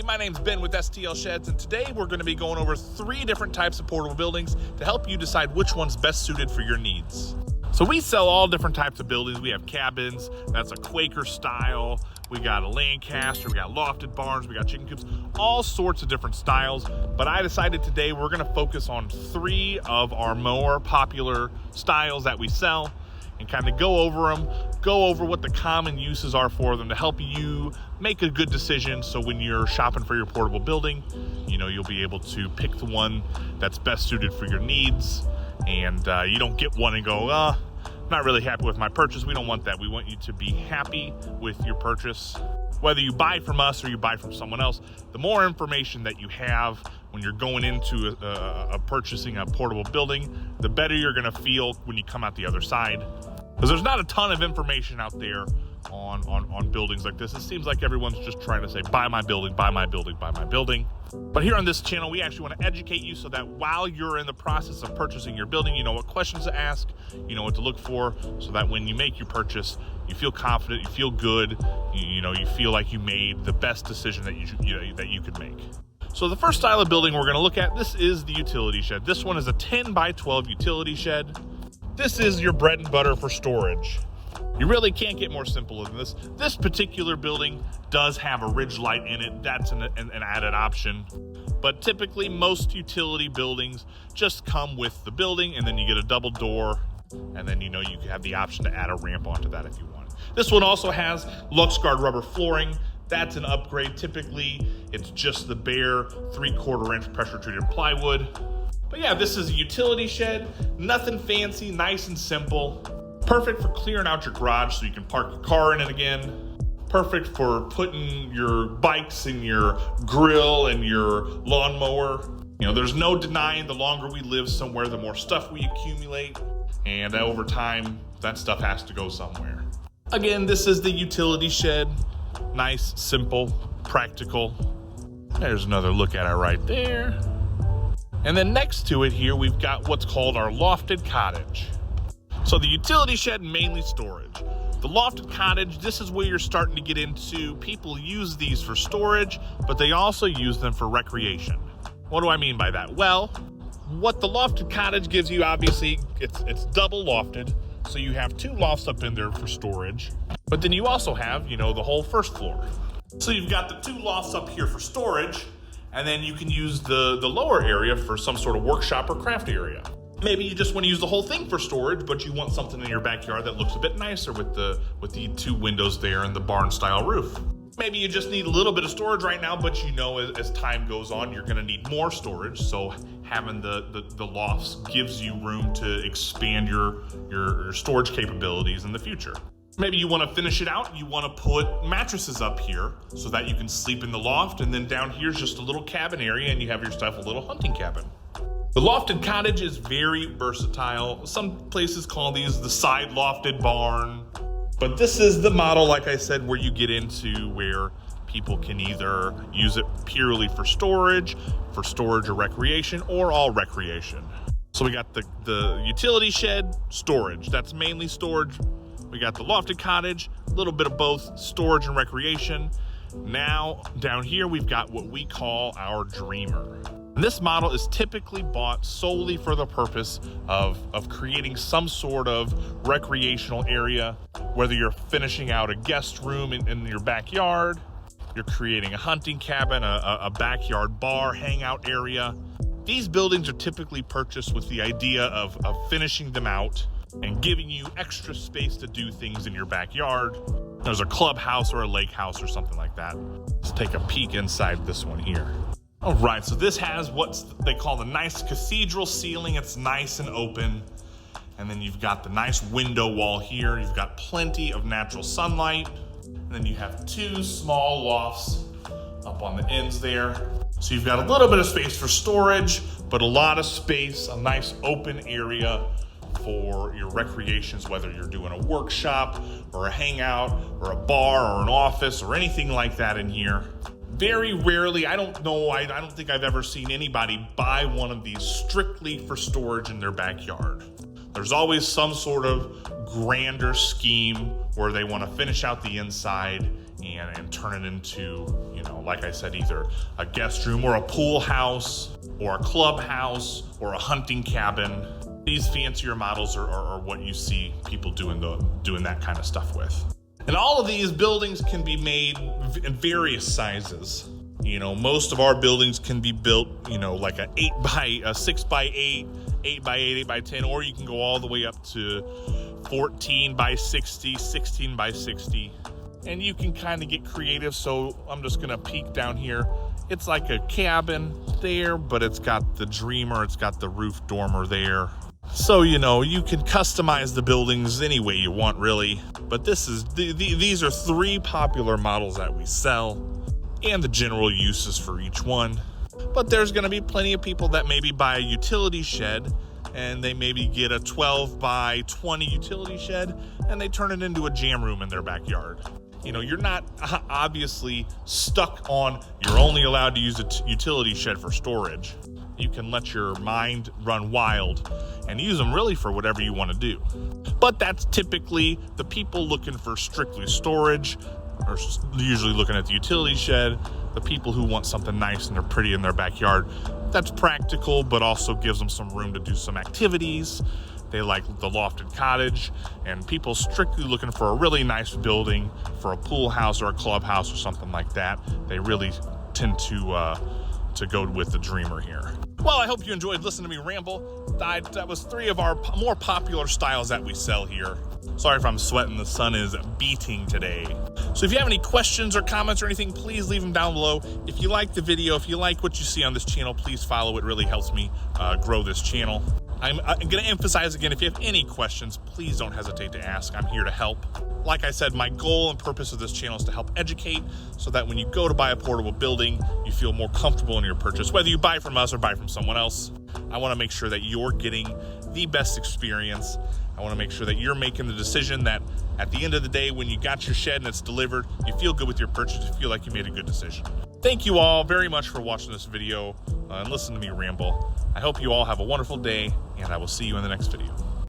Hey, my name's Ben with STL Sheds, and today we're going to be going over 3 different types of portable buildings to help you decide which one's best suited for your needs. So we sell all different types of buildings. We have cabins, that's a Quaker style. We got a Lancaster, we got lofted barns, we got chicken coops, all sorts of different styles. But I decided today we're gonna focus on 3 of our more popular styles that we sell and kind of go over them, go over what the common uses are for them to help you make a good decision. So when you're shopping for your portable building, you know, you'll be able to pick the one that's best suited for your needs. And you don't get one and go, not really happy with my purchase. We don't want that. We want you to be happy with your purchase. Whether you buy from us or you buy from someone else, the more information that you have when you're going into purchasing a portable building, the better you're gonna feel when you come out the other side. Because there's not a ton of information out there on buildings like this. It seems like everyone's just trying to say, buy my building, buy my building, buy my building. But here on this channel, we actually want to educate you so that while you're in the process of purchasing your building, you know what questions to ask, you know what to look for, so that when you make your purchase, you feel confident, you feel good, you feel like you made the best decision that you could make. So the first style of building we're going to look at, this is the utility shed. This one is a 10 by 12 utility shed. This is your bread and butter for storage. You really can't get more simple than this. This particular building does have a ridge light in it. That's an added option. But typically most utility buildings just come with the building, and then you get a double door, and then you have the option to add a ramp onto that if you want. This one also has LuxGuard rubber flooring. That's an upgrade. Typically it's just the bare 3/4 inch pressure treated plywood. But yeah, this is a utility shed. Nothing fancy, nice and simple. Perfect for clearing out your garage so you can park your car in it again. Perfect for putting your bikes and your grill and your lawnmower. You know, there's no denying the longer we live somewhere, the more stuff we accumulate. And over time, that stuff has to go somewhere. Again, this is the utility shed. Nice, simple, practical. There's another look at it right there. And then next to it here, we've got what's called our Lofted Cottage. So the utility shed, mainly storage. The Lofted Cottage, this is where you're starting to get into, people use these for storage, but they also use them for recreation. What do I mean by that? Well, what the Lofted Cottage gives you, obviously, it's double lofted, so you have 2 lofts up in there for storage, but then you also have, the whole first floor. So you've got the 2 lofts up here for storage, and then you can use the lower area for some sort of workshop or craft area. Maybe you just want to use the whole thing for storage, but you want something in your backyard that looks a bit nicer with the 2 windows there and the barn style roof. Maybe you just need a little bit of storage right now, but as time goes on, you're gonna need more storage. So having the lofts gives you room to expand your storage capabilities in the future. Maybe you want to finish it out. You want to put mattresses up here so that you can sleep in the loft, and then down here's just a little cabin area, and you have yourself a little hunting cabin. The Lofted Cottage is very versatile. Some places call these the side lofted barn, but this is the model, like I said, where you get into where people can either use it purely for storage or recreation, or all recreation. So we got the utility shed, storage. That's mainly storage. We got the Lofted Cottage, a little bit of both storage and recreation. Now, down here, we've got what we call our Dreamer. And this model is typically bought solely for the purpose of creating some sort of recreational area, whether you're finishing out a guest room in your backyard, you're creating a hunting cabin, a backyard bar, hangout area. These buildings are typically purchased with the idea of finishing them out and giving you extra space to do things in your backyard. There's a clubhouse or a lake house or something like that. Let's take a peek inside this one here. All right, so this has what they call the nice cathedral ceiling. It's nice and open. And then you've got the nice window wall here. You've got plenty of natural sunlight. And then you have 2 small lofts up on the ends there. So you've got a little bit of space for storage, but a lot of space, a nice open area for your recreations, whether you're doing a workshop or a hangout or a bar or an office or anything like that in here. Very rarely, I don't think I've ever seen anybody buy one of these strictly for storage in their backyard. There's always some sort of grander scheme where they want to finish out the inside and turn it into, you know, like I said, either a guest room or a pool house or a clubhouse or a hunting cabin. These fancier models are what you see people doing that kind of stuff with. And all of these buildings can be made in various sizes. You know, most of our buildings can be built, you know, like a 6 by 8, 8 by 8, 8 by 10, or you can go all the way up to 14 by 60, 16 by 60. And you can kind of get creative. So I'm just gonna peek down here. It's like a cabin there, but it's got the dreamer, it's got the roof dormer there. So, you know, you can customize the buildings any way you want, really. But these are 3 popular models that we sell and the general uses for each one. But there's gonna be plenty of people that maybe buy a utility shed and they maybe get a 12 by 20 utility shed and they turn it into a jam room in their backyard. You know, you're not obviously stuck on, you're only allowed to use a utility shed for storage. You can let your mind run wild and use them really for whatever you want to do. But that's typically the people looking for strictly storage are usually looking at the utility shed. The people who want something nice and they're pretty in their backyard, that's practical, but also gives them some room to do some activities. They like the Lofted Cottage, and people strictly looking for a really nice building for a pool house or a clubhouse or something like that. They really tend to go with the dreamer here. Well, I hope you enjoyed listening to me ramble. That was 3 of our more popular styles that we sell here. Sorry if I'm sweating, the sun is beating today. So if you have any questions or comments or anything, please leave them down below. If you like the video, if you like what you see on this channel, please follow. It really helps me grow this channel. I'm going to emphasize again, if you have any questions, please don't hesitate to ask. I'm here to help. Like I said, my goal and purpose of this channel is to help educate so that when you go to buy a portable building, you feel more comfortable in your purchase, whether you buy from us or buy from someone else. I want to make sure that you're getting the best experience. I want to make sure that you're making the decision that at the end of the day, when you got your shed and it's delivered, you feel good with your purchase, you feel like you made a good decision. Thank you all very much for watching this video and listening to me ramble. I hope you all have a wonderful day, and I will see you in the next video.